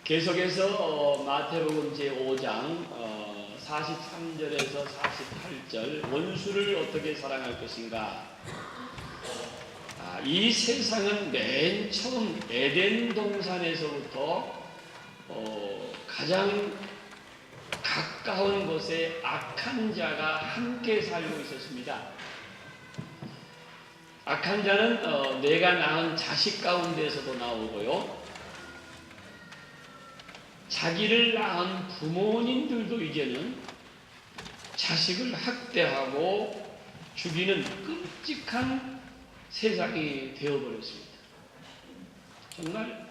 계속해서 마태복음 제5장 43절에서 48절 원수를 어떻게 사랑할 것인가. 이 세상은 맨 처음 에덴 동산에서부터 가장 가까운 곳에 악한 자가 함께 살고 있었습니다. 악한 자는 내가 낳은 자식 가운데서도 나오고요, 자기를 낳은 부모님들도 이제는 자식을 학대하고 죽이는 끔찍한 세상이 되어버렸습니다. 정말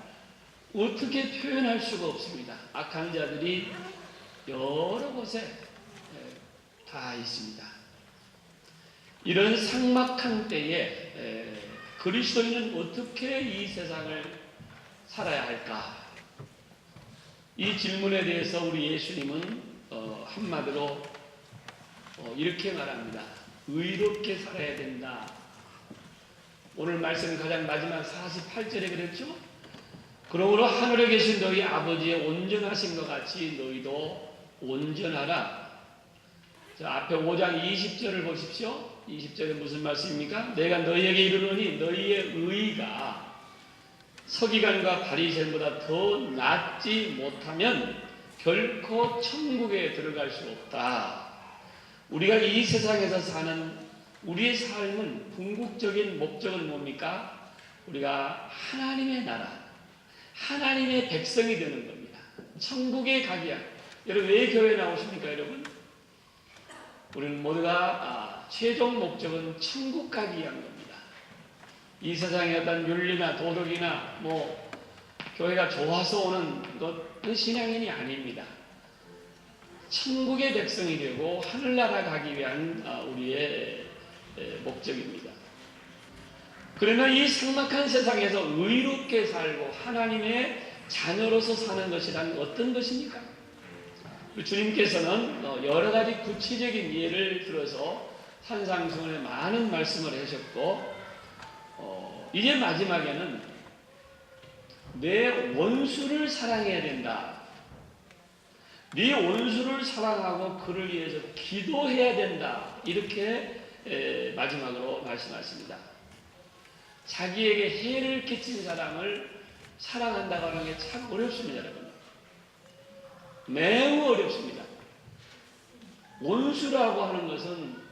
어떻게 표현할 수가 없습니다. 악한 자들이 여러 곳에 다 있습니다. 이런 삭막한 때에 그리스도인은 어떻게 이 세상을 살아야 할까? 이 질문에 대해서 우리 예수님은 한마디로 이렇게 말합니다. 의롭게 살아야 된다. 오늘 말씀 가장 마지막 48절에 그랬죠? 그러므로 하늘에 계신 너희 아버지의 온전하신 것 같이 너희도 온전하라. 자, 앞에 5장 20절을 보십시오. 20절에 무슨 말씀입니까? 내가 너희에게 이르노니 너희의 의가 서기관과 바리새인보다 더 낫지 못하면 결코 천국에 들어갈 수 없다. 우리가 이 세상에서 사는 우리의 삶은 궁극적인 목적은 뭡니까? 우리가 하나님의 나라, 하나님의 백성이 되는 겁니다. 천국에 가기 위한. 여러분, 왜 교회에 나오십니까, 여러분? 우리는 모두가 최종 목적은 천국 가기 위한 겁니다. 이 세상의 어떤 윤리나 도덕이나 교회가 좋아서 오는 것은 신앙인이 아닙니다. 천국의 백성이 되고 하늘나라 가기 위한 우리의 목적입니다. 그러나 이 삭막한 세상에서 의롭게 살고 하나님의 자녀로서 사는 것이란 어떤 것입니까? 주님께서는 여러 가지 구체적인 예를 들어서 산상수훈에 많은 말씀을 하셨고, 이제 마지막에는 내 원수를 사랑해야 된다. 네 원수를 사랑하고 그를 위해서 기도해야 된다. 이렇게 마지막으로 말씀하십니다. 자기에게 해를 끼친 사람을 사랑한다고 하는 게 참 어렵습니다, 여러분. 매우 어렵습니다. 원수라고 하는 것은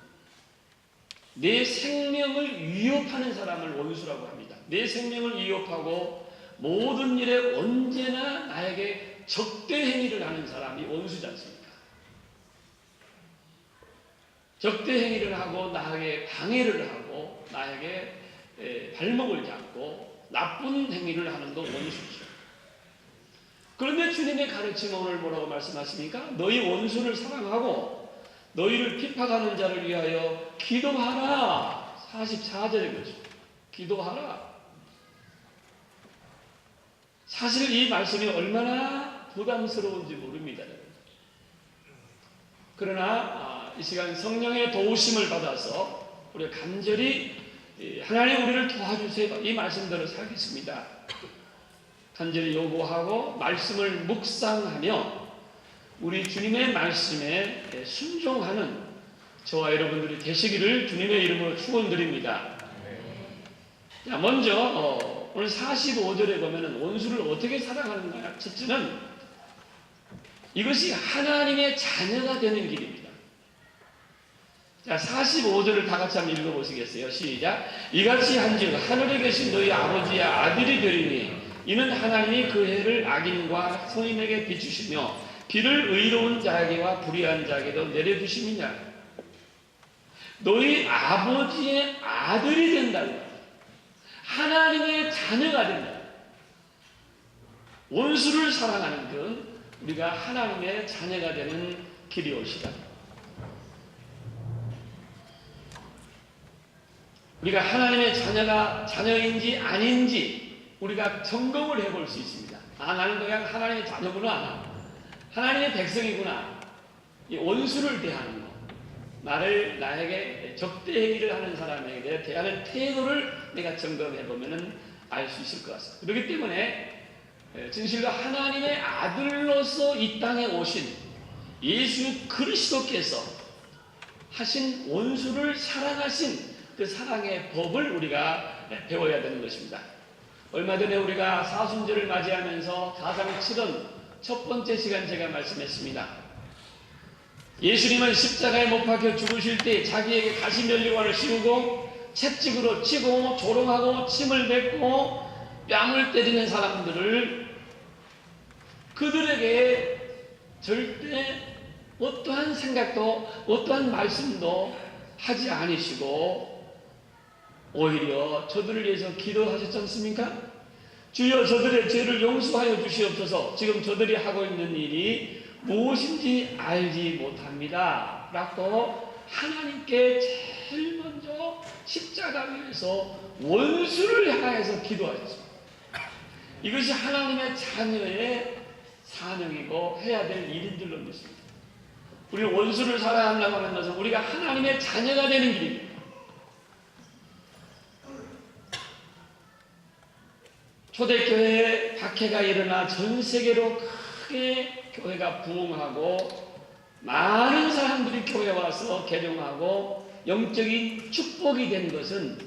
내 생명을 위협하는 사람을 원수라고 합니다. 내 생명을 위협하고 모든 일에 언제나 나에게 적대 행위를 하는 사람이 원수지 않습니까? 적대 행위를 하고 나에게 방해를 하고 나에게 발목을 잡고 나쁜 행위를 하는 거 원수죠. 그런데 주님의 가르침은 오늘 뭐라고 말씀하십니까? 너희 원수를 사랑하고 너희를 핍박하는 자를 위하여 기도하라. 44절에 그렇죠. 기도하라. 사실 이 말씀이 얼마나 부담스러운지 모릅니다. 그러나 이 시간 성령의 도우심을 받아서 우리가 간절히 하나님 우리를 도와주세요. 이 말씀대로 살겠습니다. 간절히 요구하고 말씀을 묵상하며 우리 주님의 말씀에 순종하는 저와 여러분들이 되시기를 주님의 이름으로 축원드립니다. 자, 먼저 오늘 45절에 보면은 원수를 어떻게 사랑하는가? 첫째는 이것이 하나님의 자녀가 되는 길입니다. 자, 45절을 다 같이 한번 읽어보시겠어요? 시작. 이같이 한즉 하늘에 계신 너희 아버지의 아들이 되리니 이는 하나님이 그 해를 악인과 선인에게 비추시며 비를 의로운 자에게와 불의한 자에게도 내려주심이냐. 너희 아버지의 아들이 된다는 거예요. 하나님의 자녀가 된다. 원수를 사랑하는 것, 우리가 하나님의 자녀가 되는 길이 오시다. 우리가 하나님의 자녀인지 아닌지 우리가 점검을 해볼 수 있습니다. 나는 그냥 하나님의 자녀구나. 하나님의 백성이구나. 이 원수를 대하는 것. 나에게 적대 행위를 하는 사람에게 대하는 태도를 내가 점검해 보면은 알 수 있을 것 같습니다. 그렇기 때문에 진실로 하나님의 아들로서 이 땅에 오신 예수 그리스도께서 하신 원수를 사랑하신 그 사랑의 법을 우리가 배워야 되는 것입니다. 얼마 전에 우리가 사순절을 맞이하면서 가장 치른 첫 번째 시간 제가 말씀했습니다. 예수님은 십자가에 못 박혀 죽으실 때 자기에게 가시면류관을 씌우고 채찍으로 치고 조롱하고 침을 뱉고 뺨을 때리는 사람들을 그들에게 절대 어떠한 생각도 어떠한 말씀도 하지 않으시고 오히려 저들을 위해서 기도하셨지 않습니까? 주여 저들의 죄를 용서하여 주시옵소서. 지금 저들이 하고 있는 일이 무엇인지 알지 못합니다 라고 하나님께 제일 먼저 십자가 위에서 원수를 향해서 기도하셨습니다. 이것이 하나님의 자녀의 사명이고 해야 될 일인들로 믿습니다. 우리 원수를 사랑한다고 하는 것은 우리가 하나님의 자녀가 되는 길입니다. 초대교회에 박해가 일어나 전 세계로 크게 교회가 부흥하고 많은 사람들이 교회에 와서 개종하고 영적인 축복이 된 것은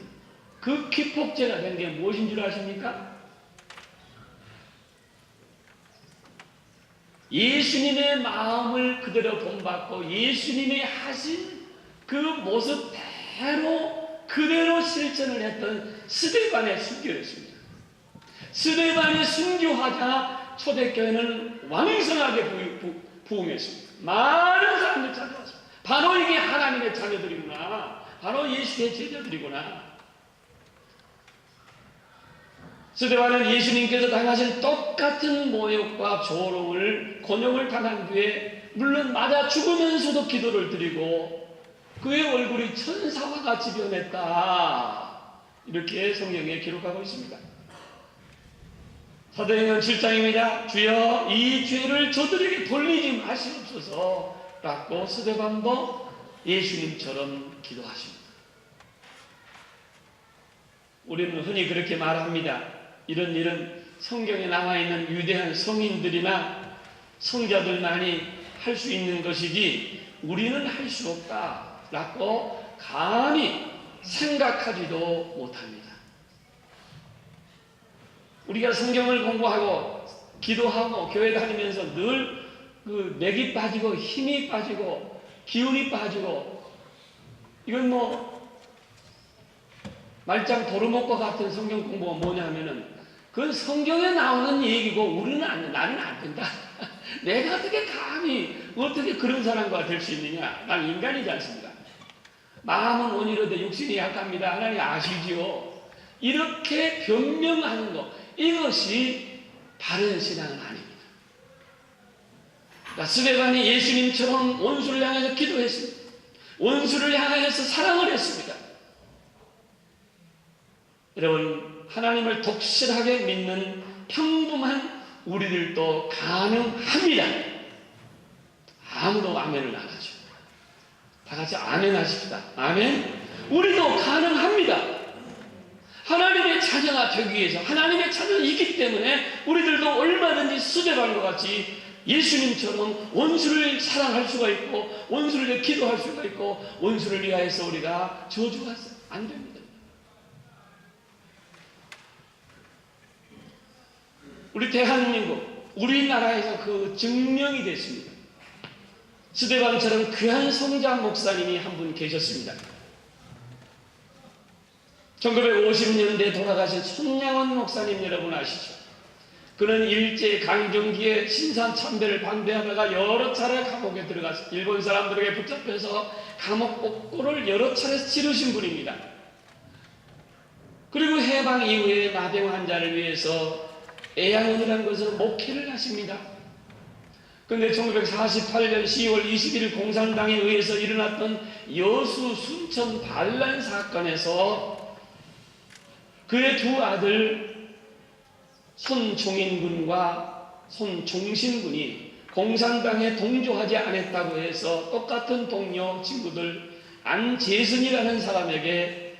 그 기폭제가 된 게 무엇인 줄 아십니까? 예수님의 마음을 그대로 본받고 예수님이 하신 그 모습대로 그대로 실천을 했던 스데반의 순교였습니다. 스데반이 순교하자 초대교회는 왕성하게 부흥했습니다. 많은 사람들이 찾아왔습니다. 바로 이게 하나님의 자녀들이구나. 바로 예수의 제자들이구나. 스데반은 예수님께서 당하신 똑같은 모욕과 조롱을 곤욕을 당한 뒤에 물론 맞아 죽으면서도 기도를 드리고 그의 얼굴이 천사와 같이 변했다. 이렇게 성경에 기록하고 있습니다. 사도행전 7장입니다. 주여 이 죄를 저들에게 돌리지 마시옵소서 라고 스데반도 예수님처럼 기도하십니다. 우리는 흔히 그렇게 말합니다. 이런 일은 성경에 나와있는 위대한 성인들이나 성자들만이 할 수 있는 것이지 우리는 할 수 없다 라고 감히 생각하지도 못합니다. 우리가 성경을 공부하고 기도하고 교회 다니면서 늘 그 맥이 빠지고 힘이 빠지고 기운이 빠지고 이건 말짱 도루묵과 같은 성경 공부가 뭐냐면은 그건 성경에 나오는 얘기고 우리는 나는 안 된다. 내가 어떻게 감히 어떻게 그런 사람과 될 수 있느냐. 난 인간이지 않습니까? 마음은 온유로되 육신이 약합니다. 하나님 아시지요. 이렇게 변명하는 것 이것이 바른 신앙은 아닙니다. 스데반이 예수님처럼 원수를 향해서 기도했습니다. 원수를 향해서 사랑을 했습니다. 여러분 하나님을 독실하게 믿는 평범한 우리들도 가능합니다. 아무도 아멘을 안 하죠. 다 같이 아멘 하십시다. 아멘. 우리도 가능합니다. 하나님의 자녀가 되기 위해서 하나님의 자녀이기 때문에 우리들도 얼마든지 스데반과 같이 예수님처럼 원수를 사랑할 수가 있고 원수를 위해 기도할 수가 있고 원수를 위하여서 우리가 저주가 안 됩니다. 우리 대한민국 우리나라에서 그 증명이 됐습니다. 스데반처럼 귀한 성자 목사님이 한 분 계셨습니다. 1950년대에 돌아가신 손양원 목사님 여러분 아시죠? 그는 일제 강점기에 신사참배를 반대하다가 여러 차례 감옥에 들어가서 일본 사람들에게 붙잡혀서 감옥 복구를 여러 차례 치르신 분입니다. 그리고 해방 이후에 마병 환자를 위해서 애양원이라는 것으로 목회를 하십니다. 그런데 1948년 10월 20일 공산당에 의해서 일어났던 여수 순천 반란 사건에서 그의 두 아들 손종인군과 손종신군이 공산당에 동조하지 않았다고 해서 똑같은 동료 친구들 안재순이라는 사람에게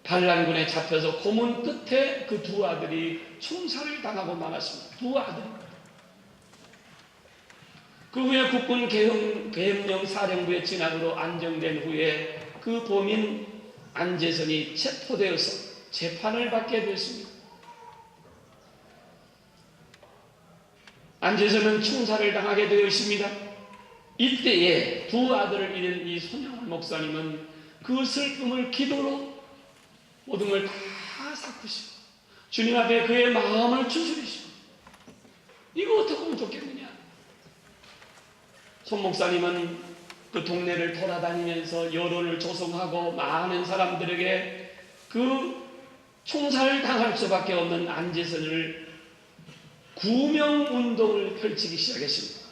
반란군에 잡혀서 고문 끝에 그 두 아들이 총살을 당하고 말았습니다. 두 아들. 그 후에 국군 계엄령 사령부의 진압으로 안정된 후에 그 범인 안재선이 체포되어서 재판을 받게 됐습니다. 안재선은 총살을 당하게 되어 있습니다. 이때에 두 아들을 잃은 이 손영훈 목사님은 그 슬픔을 기도로 모든 걸 다 삭히시고 주님 앞에 그의 마음을 추스리시고 이거 어떻게 하면 좋겠느냐. 손 목사님은 그 동네를 돌아다니면서 여론을 조성하고 많은 사람들에게 그 총살을 당할 수밖에 없는 안재선을 구명운동을 펼치기 시작했습니다.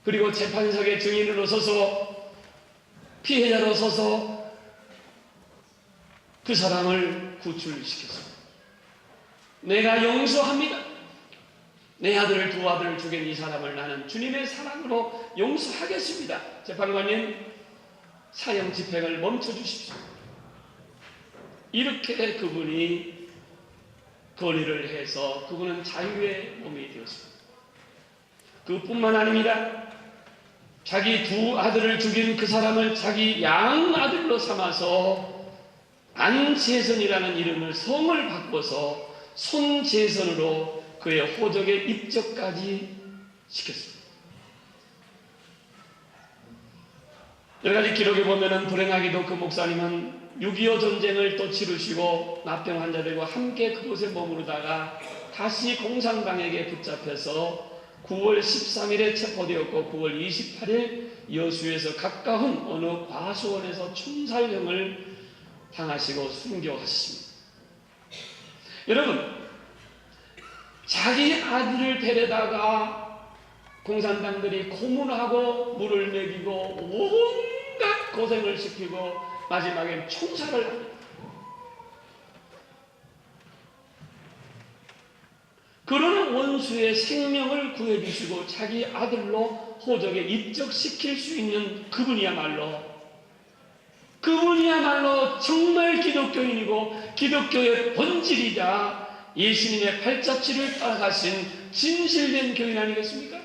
그리고 재판석에 증인으로 서서 피해자로 서서 그 사람을 구출시켰습니다. 내가 용서합니다. 내 아들을 두 아들을 죽인 이 사람을 나는 주님의 사랑으로 용서하겠습니다. 재판관님, 사형 집행을 멈춰주십시오. 이렇게 그분이 건의를 해서 그분은 자유의 몸이 되었습니다. 그뿐만 아닙니다. 자기 두 아들을 죽인 그 사람을 자기 양아들로 삼아서 안재선이라는 이름을 성을 바꿔서 손재선으로 그의 호적에 입적까지 시켰습니다. 여러 가지 기록에 보면은 불행하게도 그 목사님은 6.25 전쟁을 또 치르시고 납병 환자들과 함께 그곳에 머무르다가 다시 공산당에게 붙잡혀서 9월 13일에 체포되었고 9월 28일 여수에서 가까운 어느 과수원에서 총살형을 당하시고 순교하셨습니다. 여러분, 자기 아들을 데려다가 공산당들이 고문하고 물을 먹이고 온갖 고생을 시키고 마지막엔 총살을 합니다. 그러는 원수의 생명을 구해주시고 자기 아들로 호적에 입적시킬 수 있는 그분이야말로 정말 기독교인이고 기독교의 본질이자 예수님의 발자취를 따라가신 진실된 교인 아니겠습니까?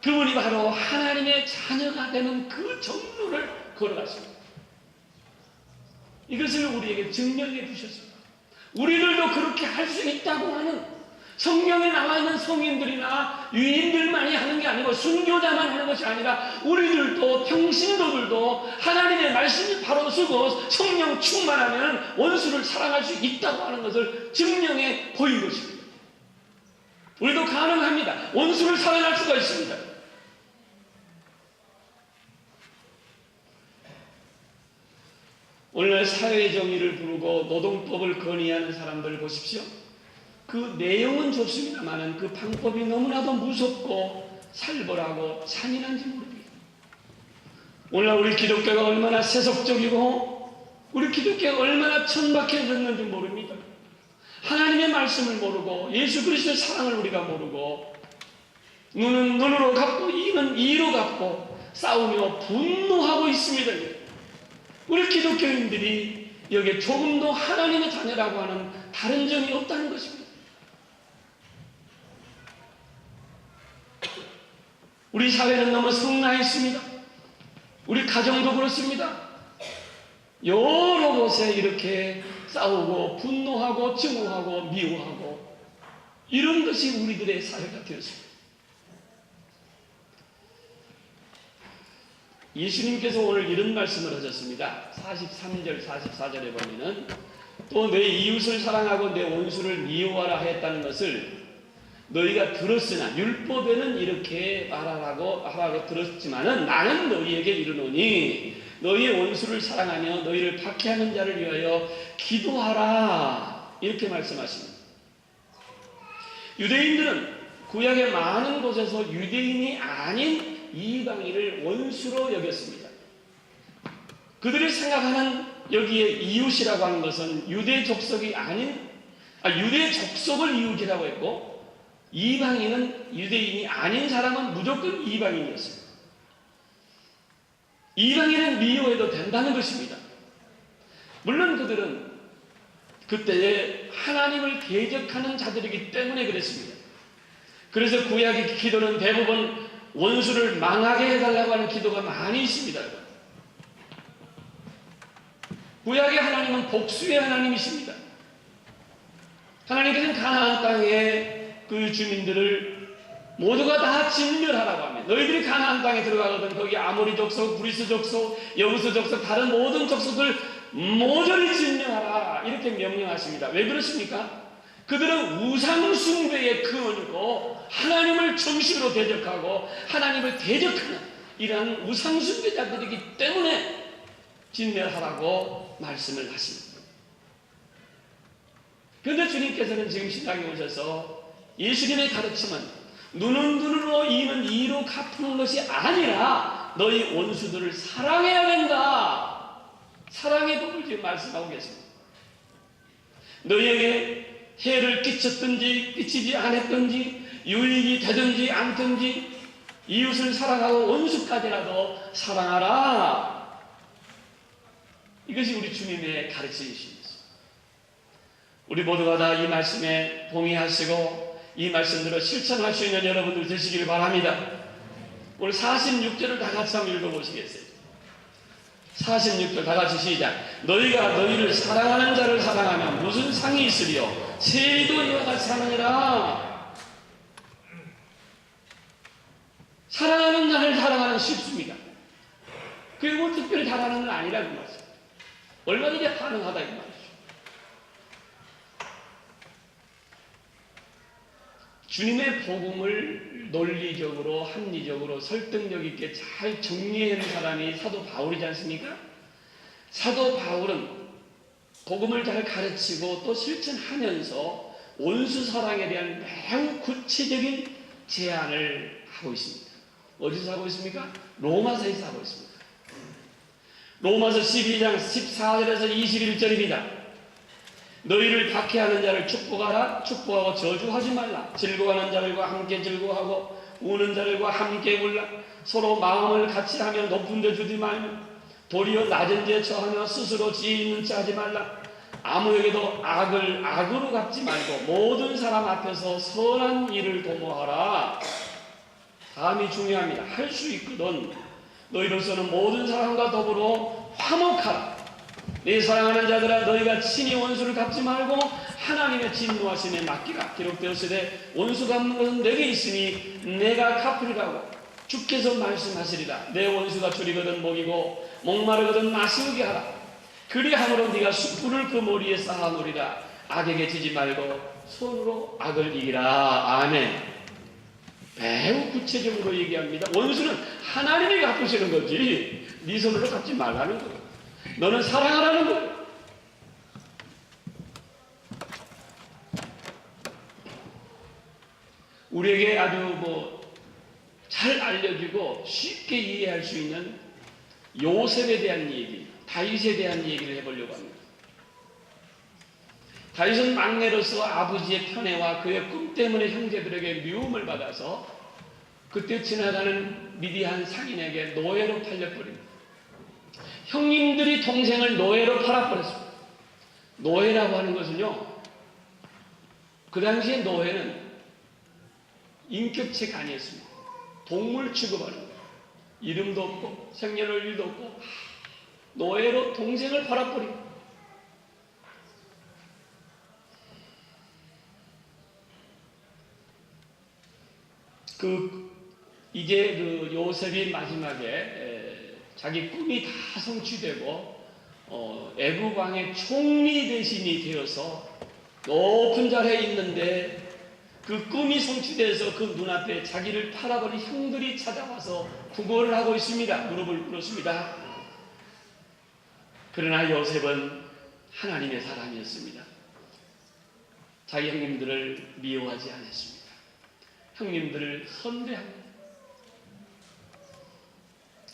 그분이 바로 하나님의 자녀가 되는 그 정로를 걸어갔습니다. 이것을 우리에게 증명해 주셨습니다. 우리들도 그렇게 할 수 있다고 하는, 성경에 나와 있는 성인들이나 유인들만이 하는 게 아니고 순교자만 하는 것이 아니라 우리들도 평신도들도 하나님의 말씀이 바로 쓰고 성령 충만하면 원수를 사랑할 수 있다고 하는 것을 증명해 보인 것입니다. 우리도 가능합니다. 원수를 사랑할 수가 있습니다. 오늘날 사회정의를 부르고 노동법을 건의하는 사람들을 보십시오. 그 내용은 좋습니다만 그 방법이 너무나도 무섭고 살벌하고 잔인한지 모릅니다. 오늘날 우리 기독교가 얼마나 세속적이고 우리 기독교가 얼마나 천박해졌는지 모릅니다. 하나님의 말씀을 모르고 예수 그리스도의 사랑을 우리가 모르고 눈은 눈으로 갚고 이는 이로 갚고 싸우며 분노하고 있습니다. 우리 기독교인들이 여기에 조금도 하나님의 자녀라고 하는 다른 점이 없다는 것입니다. 우리 사회는 너무 성나 있습니다. 우리 가정도 그렇습니다. 여러 곳에 이렇게 싸우고 분노하고 증오하고 미워하고 이런 것이 우리들의 사회가 되었습니다. 예수님께서 오늘 이런 말씀을 하셨습니다. 43절 44절에 보면은 또 내 이웃을 사랑하고 내 원수를 미워하라 했다는 것을 너희가 들었으나 율법에는 이렇게 하라고 들었지만은 나는 너희에게 이르노니 너희의 원수를 사랑하며 너희를 박해하는 자를 위하여 기도하라 이렇게 말씀하십니다. 유대인들은 구약의 많은 곳에서 유대인이 아닌 이방인을 원수로 여겼습니다. 그들이 생각하는 여기에 이웃이라고 하는 것은 유대 족속이 아닌 유대 족속을 이웃이라고 했고 이방인은 유대인이 아닌 사람은 무조건 이방인이었습니다. 이방인은 미워해도 된다는 것입니다. 물론 그들은 그때에 하나님을 대적하는 자들이기 때문에 그랬습니다. 그래서 구약의 기도는 대부분 원수를 망하게 해달라고 하는 기도가 많이 있습니다. 구약의 하나님은 복수의 하나님이십니다. 하나님께서는 가나안 땅의 그 주민들을 모두가 다 진멸하라고 합니다. 너희들이 가나안 땅에 들어가거든 거기 아모리 족속, 브리스 족속, 여부스 족속, 다른 모든 족속을 모조리 진멸하라 이렇게 명령하십니다. 왜 그렇습니까? 그들은 우상 숭배의 근원이고 하나님을 정식으로 대적하고 하나님을 대적하는 이러한 우상 숭배자들이기 때문에 진멸하라고 말씀을 하십니다. 그런데 주님께서는 지금 신앙에 오셔서 예수님의 가르침은 눈은 눈으로 이는 이로 갚는 것이 아니라 너희 원수들을 사랑해야 된다. 사랑의 법을 지금 말씀하고 계십니다. 너희에게 해를 끼쳤든지 끼치지 않았든지 유익이 되든지 않든지 이웃을 사랑하고 원수까지라도 사랑하라. 이것이 우리 주님의 가르침이십니다. 우리 모두가 다 이 말씀에 동의하시고 이 말씀대로 실천할 수 있는 여러분들 되시기를 바랍니다. 오늘 46절을 다 같이 한번 읽어보시겠어요? 46절 다 같이 시작. 너희가 너희를 사랑하는 자를 사랑하면 무슨 상이 있으리요? 새도 이와 같이 하느니라. 사랑하는 자를 사랑하는 쉽습니다. 그게 뭐 특별히 잘하는 건 아니라는 말이죠. 얼마든지 가능하다 이 말이죠. 주님의 복음을 논리적으로 합리적으로 설득력 있게 잘 정리하는 사람이 사도 바울이지 않습니까? 사도 바울은 복음을 잘 가르치고 또 실천하면서 원수 사랑에 대한 매우 구체적인 제안을 하고 있습니다. 어디서 하고 있습니까? 로마서에서 하고 있습니다. 로마서 12장 14절에서 21절입니다. 너희를 박해하는 자를 축복하라. 축복하고 저주하지 말라. 즐거워하는 자들과 함께 즐거워하고 우는 자들과 함께 울라. 서로 마음을 같이 하며 높은 데 주지 말며 도리어 낮은 데 처하며 스스로 지혜 있는 자 하지 말라. 아무에게도 악을 악으로 갚지 말고 모든 사람 앞에서 선한 일을 도모하라. 다음이 중요합니다. 할 수 있거든. 너희로서는 모든 사람과 더불어 화목하라. 네 사랑하는 자들아 너희가 친히 원수를 갚지 말고 하나님의 진노하심에 맡기라. 기록되었으되 원수 갚는 것은 내게 있으니 내가 갚으리라고 주께서 말씀하시리라. 내 원수가 줄이거든 먹이고 목마르거든 마시게 하라. 그리함으로 네가 숯불을 그 머리에 쌓아놓으리라. 악에게 지지 말고 손으로 악을 이기라. 아멘. 매우 구체적으로 얘기합니다. 원수는 하나님이 갚으시는 거지 네 손으로 갚지 말라는 거예요. 너는 사랑하라는 거예요. 우리에게 아주 잘 알려지고 쉽게 이해할 수 있는 요셉에 대한 얘기, 다윗에 대한 얘기를 해보려고 합니다. 다윗은 막내로서 아버지의 편애와 그의 꿈 때문에 형제들에게 미움을 받아서 그때 지나가는 미디안 상인에게 노예로 팔려버립니다. 형님들이 동생을 노예로 팔아버렸습니다. 노예라고 하는 것은요, 그 당시에 노예는 인격체가 아니었습니다. 동물 취급하는 거예요. 이름도 없고 생년월일도 없고 노예로 동생을 팔아버립니다. 이제 요셉이 마지막에 자기 꿈이 다 성취되고 애굽 왕의 총리 대신이 되어서 높은 자리에 있는데 그 꿈이 성취돼서 그 눈앞에 자기를 팔아버린 형들이 찾아와서 구걸을 하고 있습니다. 무릎을 꿇었습니다. 그러나 요셉은 하나님의 사람이었습니다. 자기 형님들을 미워하지 않았습니다. 형님들을 선대합니다.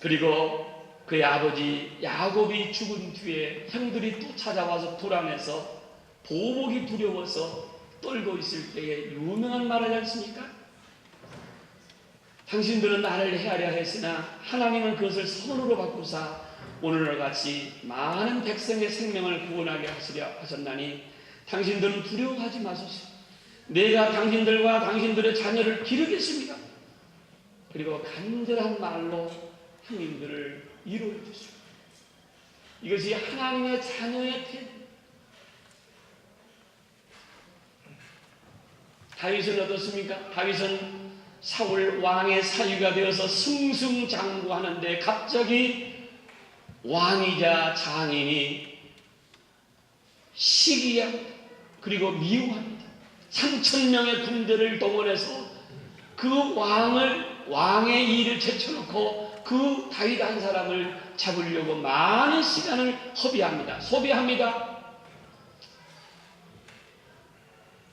그리고 그의 아버지 야곱이 죽은 뒤에 형들이 또 찾아와서 불안해서 보복이 두려워서 떨고 있을 때에 유명한 말 하지 않습니까? 당신들은 나를 헤아려 했으나 하나님은 그것을 선으로 바꾸사 오늘날 같이 많은 백성의 생명을 구원하게 하시려 하셨나니 당신들은 두려워하지 마소서. 내가 당신들과 당신들의 자녀를 기르겠습니다. 그리고 간절한 말로 형님들을 이루어 주시오. 이것이 하나님의 자녀의 태도. 다윗은 어떻습니까? 다윗은 사울 왕의 사위가 되어서 승승장구하는데 갑자기 왕이자 장인이 시기합니다. 그리고 미워합니다. 3,000명의 군대를 동원해서 그 왕의 일을 제쳐놓고 그 다윗 한 사람을 잡으려고 많은 시간을 소비합니다.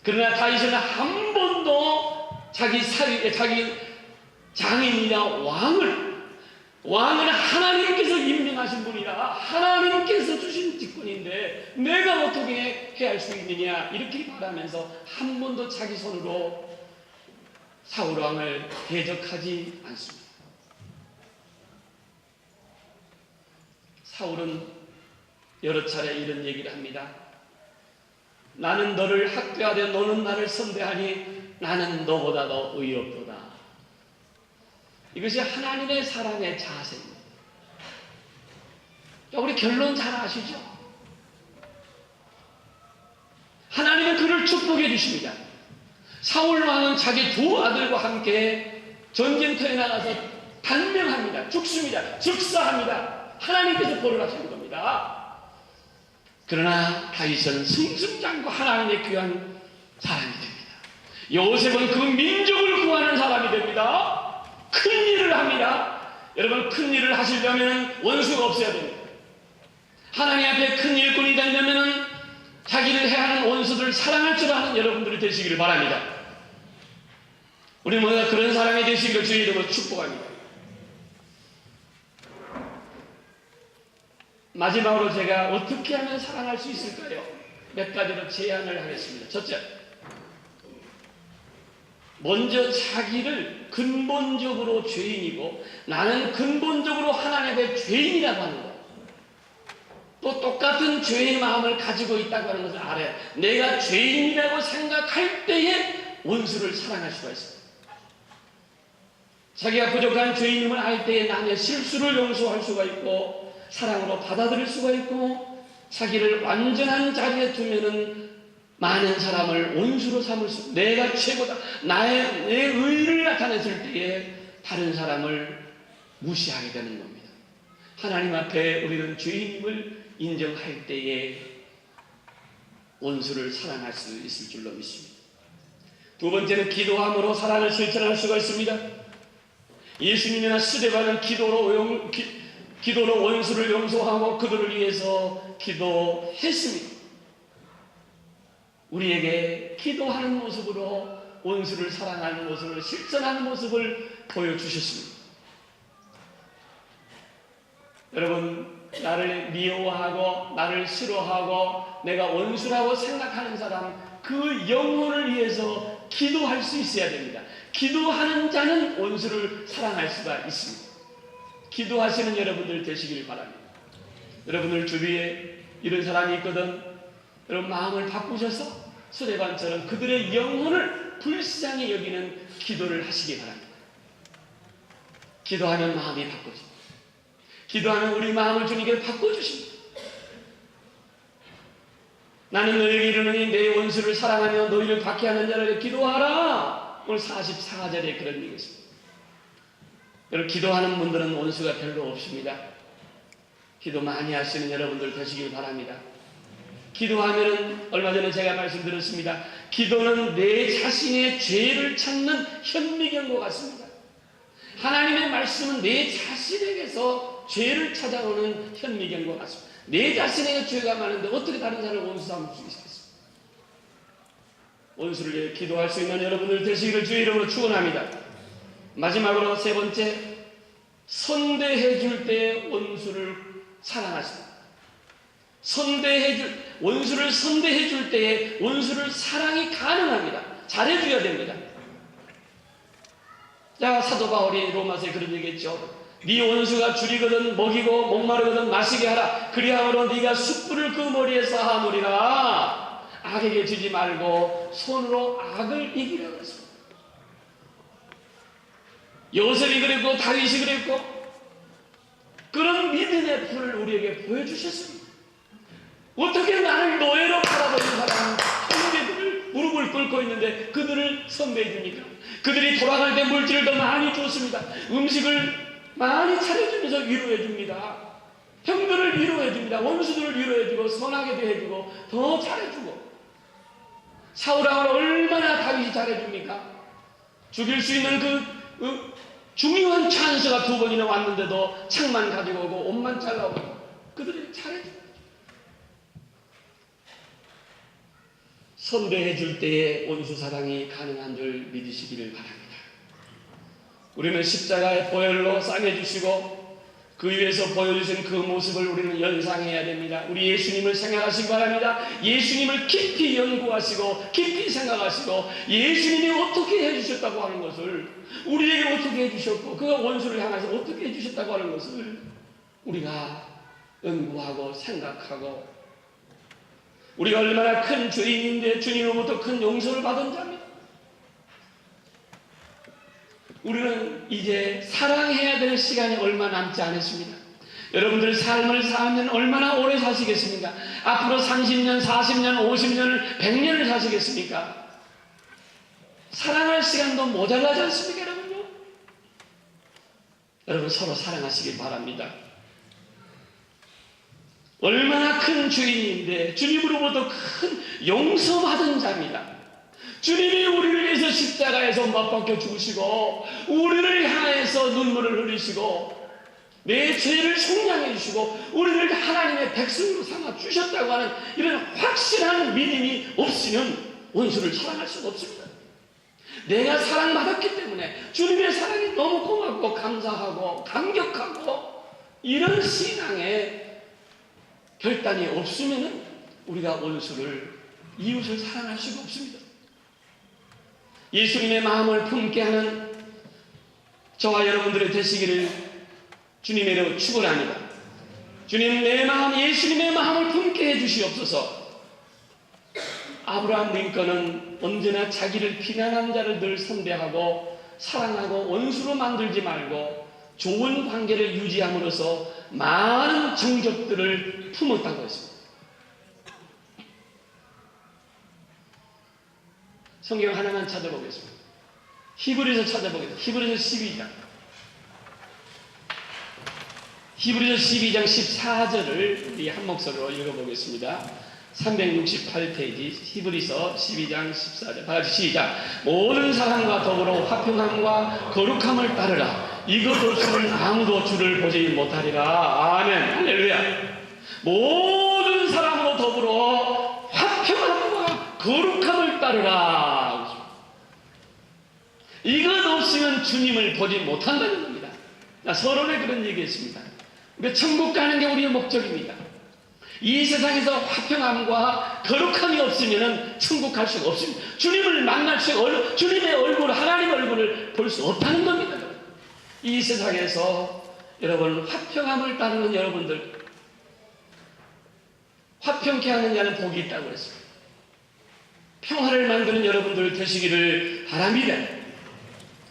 그러나 다윗은 한 번도 자기 장인이나 왕은 하나님께서 임명하신 분이라 하나님께서 주신 직분인데 내가 어떻게 해야 할 수 있느냐 이렇게 말하면서 한 번도 자기 손으로 사울 왕을 대적하지 않습니다. 사울은 여러 차례 이런 얘기를 합니다. 나는 너를 학대하되 너는 나를 선대하니 나는 너보다 더 의롭도다. 이것이 하나님의 사람의 자세입니다. 우리 결론 잘 아시죠? 하나님은 그를 축복해 주십니다. 사울 왕은 자기 두 아들과 함께 전쟁터에 나가서 단명합니다. 죽습니다. 즉사합니다. 하나님께서 벌을 하시는 겁니다. 그러나 다윗은 승승장구 하나님의 귀한 사람이 됩니다. 요셉은 그 민족을 구하는 사람이 됩니다. 큰 일을 합니다. 여러분, 큰 일을 하시려면 원수가 없어야 됩니다. 하나님 앞에 큰 일꾼이 되려면 자기를 해하는 원수들을 사랑할 줄 아는 여러분들이 되시기를 바랍니다. 우리 모두가 그런 사람이 되시기를 주의 이름으로 축복합니다. 마지막으로 제가 어떻게 하면 사랑할 수 있을까요? 몇 가지로 제안을 하겠습니다. 첫째, 먼저 자기를 근본적으로 죄인이고 나는 근본적으로 하나님 앞에 죄인이라고 하는 것, 또 똑같은 죄의 마음을 가지고 있다고 하는 것을 알아야 내가 죄인이라고 생각할 때에 원수를 사랑할 수가 있습니다. 자기가 부족한 죄인임을 알 때에 남의 실수를 용서할 수가 있고 사랑으로 받아들일 수가 있고 자기를 완전한 자리에 두면은 많은 사람을 원수로 삼을 수, 내가 최고다, 내 의를 나타냈을 때에 다른 사람을 무시하게 되는 겁니다. 하나님 앞에 우리는 죄인임을 인정할 때에 원수를 사랑할 수 있을 줄로 믿습니다. 두 번째는 기도함으로 사랑을 실천할 수가 있습니다. 예수님이나 스데반은 기도로 원수를 용서하고 그들을 위해서 기도했습니다. 우리에게 기도하는 모습으로 원수를 사랑하는 모습을 실천하는 모습을 보여주셨습니다. 여러분, 나를 미워하고 나를 싫어하고 내가 원수라고 생각하는 사람, 그 영혼을 위해서 기도할 수 있어야 됩니다. 기도하는 자는 원수를 사랑할 수가 있습니다. 기도하시는 여러분들 되시길 바랍니다. 여러분들 주위에 이런 사람이 있거든. 여러분 마음을 바꾸셔서 스데반처럼 그들의 영혼을 불쌍히 여기는 기도를 하시기 바랍니다. 기도하면 마음이 바꿔집니다. 기도하면 우리 마음을 주님께 바꿔주십니다. 나는 너에게 이르노니 내 원수를 사랑하며 너희를 박해하는 자를 기도하라. 오늘 44절에 그런 얘기 있습니다. 여러분, 기도하는 분들은 원수가 별로 없습니다. 기도 많이 하시는 여러분들 되시길 바랍니다. 기도하면은 얼마 전에 제가 말씀드렸습니다. 기도는 내 자신의 죄를 찾는 현미경과 같습니다. 하나님의 말씀은 내 자신에게서 죄를 찾아오는 현미경과 같습니다. 내 자신에게 죄가 많은데 어떻게 다른 사람을 원수 삼을 수 있겠습니까? 원수를 위해 기도할 수 있는 여러분들 되시기를 주의 이름으로 축원합니다. 마지막으로 세 번째, 선대해 줄 때 원수를 사랑하십니다. 원수를 선대해 줄 때에 원수를 사랑이 가능합니다. 잘해줘야 됩니다. 자, 사도 바울이 로마서에 그런 얘기했죠. 네 원수가 줄이거든 먹이고 목마르거든 마시게 하라. 그리하므로 네가 숯불을 그 머리에 쌓아놓으리라. 악에게 지지 말고 손으로 악을 이기라 그랬습니다. 요셉이 그랬고 다윗이 그랬고 그런 믿음의 불을 우리에게 보여주셨습니다. 어떻게 나를 노예로 팔아버린 사람은 형제들을 무릎을 꿇고 있는데 그들을 선배해 줍니까? 그들이 돌아갈 때 물질을 더 많이 줬습니다. 음식을 많이 차려주면서 위로해 줍니다. 형들을 위로해 줍니다. 원수들을 위로해 주고 선하게 대해주고 더 잘해주고. 사울왕을 얼마나 다윗이 잘해줍니까? 죽일 수 있는 그 중요한 찬스가 2번이나 왔는데도 창만 가지고 오고 옷만 잘라오고 그들이 잘해줍니다. 선배해 줄 때에 원수 사랑이 가능한 줄 믿으시기를 바랍니다. 우리는 십자가의 보혈로 싸매주시고 그 위에서 보여주신 그 모습을 우리는 연상해야 됩니다. 우리 예수님을 생각하시기 바랍니다. 예수님을 깊이 연구하시고 깊이 생각하시고 예수님이 어떻게 해주셨다고 하는 것을 우리에게 어떻게 해주셨고 그 원수를 향해서 어떻게 해주셨다고 하는 것을 우리가 연구하고 생각하고 우리가 얼마나 큰 죄인인데 주님으로부터 큰 용서를 받은 자입니다. 우리는 이제 사랑해야 될 시간이 얼마 남지 않았습니다. 여러분들 삶을 살면 얼마나 오래 사시겠습니까? 앞으로 30년, 40년, 50년을 100년을 사시겠습니까? 사랑할 시간도 모자라지 않습니까, 여러분요? 여러분 서로 사랑하시길 바랍니다. 얼마나 큰 주인인데 주님으로부터 큰 용서받은 자입니다. 주님이 우리를 위해서 십자가에서 못 박혀 죽으시고 우리를 향해서 눈물을 흘리시고 내 죄를 속량해 주시고 우리를 하나님의 백성으로 삼아 주셨다고 하는 이런 확실한 믿음이 없으면 원수를 사랑할 수가 없습니다. 내가 사랑받았기 때문에 주님의 사랑이 너무 고맙고 감사하고 감격하고 이런 신앙에 결단이 없으면 우리가 원수를 이웃을 사랑할 수가 없습니다. 예수님의 마음을 품게 하는 저와 여러분들의 되시기를 주님으로 축원합니다. 주님 내 마음 예수님의 마음을 품게 해주시옵소서. 아브라함 링컨은 언제나 자기를 비난한 자를 늘 선대하고 사랑하고 원수로 만들지 말고 좋은 관계를 유지함으로써 많은 정적들을 품었다고 했습니다. 성경 하나만 찾아보겠습니다. 히브리서 찾아보겠습니다. 히브리서 12장. 히브리서 12장 14절을 우리 한 목소리로 읽어보겠습니다. 368페이지 히브리서 12장 14절. 다같이 시작. 모든 사람과 더불어 화평함과 거룩함을 따르라. 이것 없이는 아무도 주를 보지 못하리라. 아멘. 할렐루야. 모든 사람으로 더불어 화평함과 거룩함을 따르라. 이것 없으면 주님을 보지 못한다는 겁니다. 나 서론에 그런 얘기했습니다. 그러니까 천국 가는 게 우리의 목적입니다. 이 세상에서 화평함과 거룩함이 없으면 천국 갈 수가 없습니다. 주님을 만날 수가 주님의 얼굴, 하나님의 얼굴을 볼 수 없다는 겁니다. 이 세상에서 여러분 화평함을 따르는 여러분들, 화평케 하는 자는 복이 있다고 했습니다. 평화를 만드는 여러분들 되시기를 바랍니다.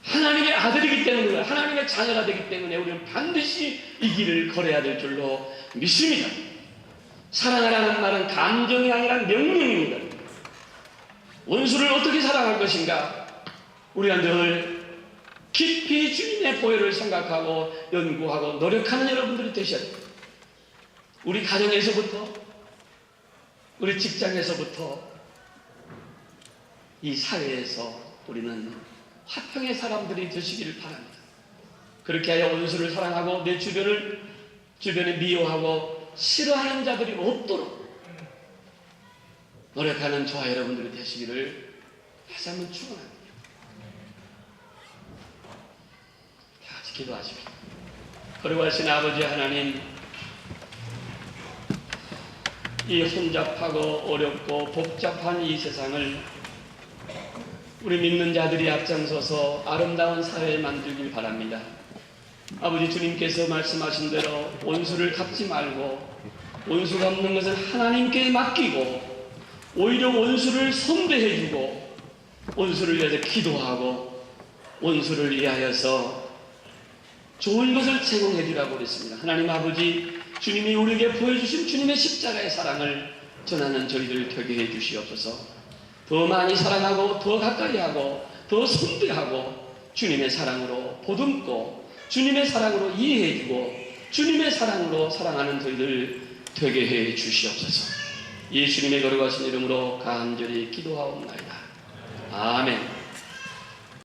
하나님의 아들이기 때문에, 하나님의 자녀가 되기 때문에 우리는 반드시 이 길을 걸어야 될 줄로 믿습니다. 사랑하라는 말은 감정이 아니라 명령입니다. 원수를 어떻게 사랑할 것인가? 우리가 늘 깊이 주님의 보혈을 생각하고 연구하고 노력하는 여러분들이 되셔야 됩니다. 우리 가정에서부터, 우리 직장에서부터, 이 사회에서 우리는 화평의 사람들이 되시기를 바랍니다. 그렇게 하여 원수를 사랑하고 내 주변에 미워하고 싫어하는 자들이 없도록 노력하는 저와 여러분들이 되시기를 다시 한번 축원합니다. 다 같이 기도하십시오. 거룩하신 아버지 하나님, 이 혼잡하고 어렵고 복잡한 이 세상을 우리 믿는 자들이 앞장서서 아름다운 사회를 만들길 바랍니다. 아버지, 주님께서 말씀하신 대로 원수를 갚지 말고 원수 갚는 것은 하나님께 맡기고 오히려 원수를 선대해주고 원수를 위해서 기도하고 원수를 위하여서 좋은 것을 제공해 주라고 그랬습니다. 하나님 아버지, 주님이 우리에게 보여주신 주님의 십자가의 사랑을 전하는 저희들 되게 해 주시옵소서. 더 많이 사랑하고 더 가까이 하고 더 선대하고 주님의 사랑으로 보듬고 주님의 사랑으로 이해해 주고 주님의 사랑으로 사랑하는 저희들 되게 해 주시옵소서. 예수님의 거룩하신 이름으로 간절히 기도하옵나이다. 아멘.